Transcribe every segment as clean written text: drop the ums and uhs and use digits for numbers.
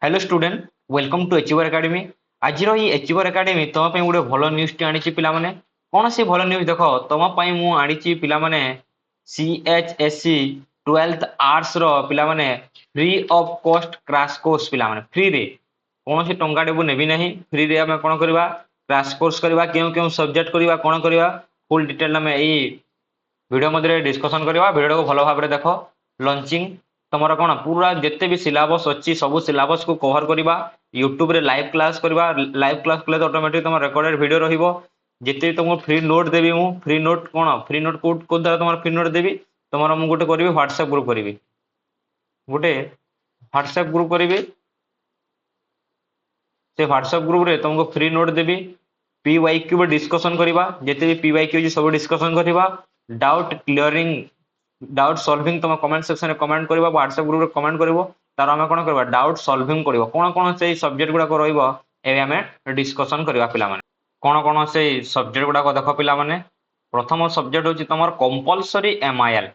Hello student welcome to achiever academy आज achiever academy तुम पे गोटे भल न्यूज टी आनी पाने कौन सी भल न्यूज देख तुम मु आनी पाने सीएचएससी 12th आर्ट्स पिला माने free of cost crash course पिला माने फ्री रे कौन सी टंकाटे बु नेबी नहीं फ्री रे आम कौन करवा क्रैश कोर्स करवा क्यों क्यों सब्जेक्ट करवा कौन करवा फुल डिटेल आम यही वीडियो मध्य डिस्कसन करवा वीडियो को भल भाव देख लॉन्चिंग तुम कौन पूरा जिते भी सिलेबस अच्छी सब सिलेबस को कवर करवा यूट्यूब रे लाइव क्लास करवा लाइव क्लास कले ऑटोमेटिक तुम रेकर्डेड वीडियो रहिबो जिते तुमको फ्री नोट देवी मु फ्री नोट कौन फ्री नोट को द्वारा तुम फ्री नोट देवी तुम मुझे गोटे करी व्हाट्सएप ग्रुप करी गोटे व्हाट्सएप ग्रुप करी से व्हाट्सएप ग्रुप रे तुमको फ्री नोट देवी पीवाईक्यू डिस्कसन करवा जिते भी पीवाईक्यू सब डिस्कसन करवा डाउट क्लियरिंग डाउट सॉल्विंग तुम कमेंट सेक्शन में कमेंट करवा व्हाट्सएप ग्रुप रे कमेंट करबो तार आम कौन करवा डाउट सॉल्विंग करबो कौन कौन से सब्जेक्ट गुडा रहिबो एबे आमे डिस्कसन करवा पिला माने कौन कौन से सब्जेक्ट गुडा देख पिला माने प्रथम सब्जेक्ट होची तमर कंपलसरी एमआईएल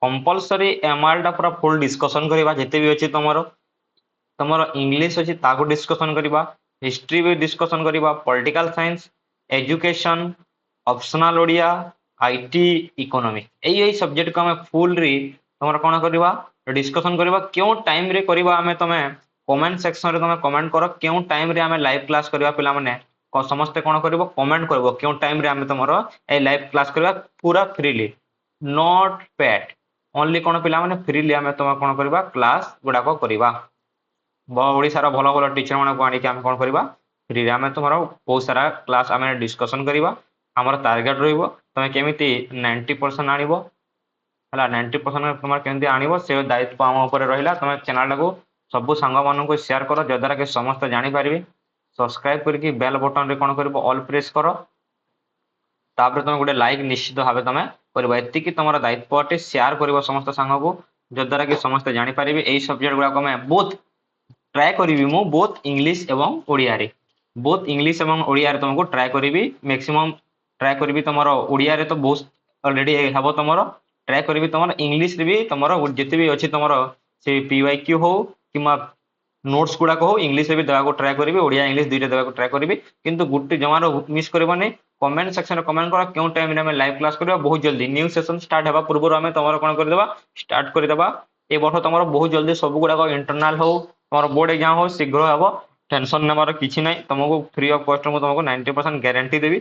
कंपलसरी एमआईएल टा पूरा फुल डिस्कसन करवा जेते भी अछि तमरो तमरो इंग्लिश अछि ताको डिस्कसन करवा हिस्ट्री भी डिस्कसन करवा political science education optional Odia IT economy यही सब्जेक्ट को हमें फुल री तुम कौन करवा डिस्कसन करवा क्यों टाइम रे करवा हमें तुम कमेंट सेक्शन रे तुम कमेंट कर क्यों टाइम रे हमें लाइव क्लास करवा पिला माने समस्ते कौन कर कमेंट कर क्यों टाइम रे हमें तुम लाइव क्लास करवा पूरा फ्रीली नॉट पेड ओनली कौन पिला माने फ्रीली हमें तुम कौन करवा क्लास गुड़ाक करवा ओडार भल भल टीचर मान को आनिक कौन करवा फ्री रे हमें तुम बहुत सारा क्लास आम डिस्कसन करवा आमर टार्गेट रहिबो तुम केमिति 90% आनिबो हला 90% तुम केमिति आनिबो से दायित्व आम ऊपर रहिला तुम चैनल को सब सांग मानन को शेयर करो जद्वारा कि समस्त जानि पारिबे सब्सक्राइब करके बेल बटन रे कोन करबो ऑल प्रेस करो तापर तुम गोटे लाइक निश्चित भाव तुम करबो एतिकी तुम दायित्व अटे शेयर करबो समस्त सांग को जद्वारा कि समस्त जानि पारिबे एई सब्जेक्ट गुडा को मैं बहुत ट्राए करी मु बोथ इंग्लिश एवं ओडिया रे बोथ इंग्लिश एवं ओडिया रे तुमको ट्राए करी मैक्सिमम ट्राए करी तुम ओडिया रे तो बहुत ऑलरेडी हम तुम ट्राए करी तुम इंग्लिश रे भी तुम जिते भी अच्छी तुम से पीवाईक्यू हो कि नोट्स गुड़ाक हो इंग्लिश भी देवा ट्राए करी ओडिया इंग्लिश दुईटा देवा ट्राए करी किंतु गोटे जमार मिस करबनी कमेंट सेक्शन कमेंट कर क्यों टाइम में लाइव क्लास करबा बहुत जल्दी न्यू सेशन स्टार्ट हेबा पूर्व आम तुम कौन करदेबा स्टार्ट करदेबा ए वर्ष तुम बहुत जल्दी सब गुड़ाक इंटरनाल हो तुम बोर्ड एग्जाम हो शीघ्र हम टेंशन नबार किसी ना तुमको फ्री ऑफ कॉस्ट तुमको 90% गारंटी देवी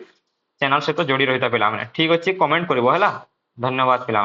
चैनल सहित जोड़ी रही था पिला ठीक अच्छे कमेंट कर धन्यवाद पिला।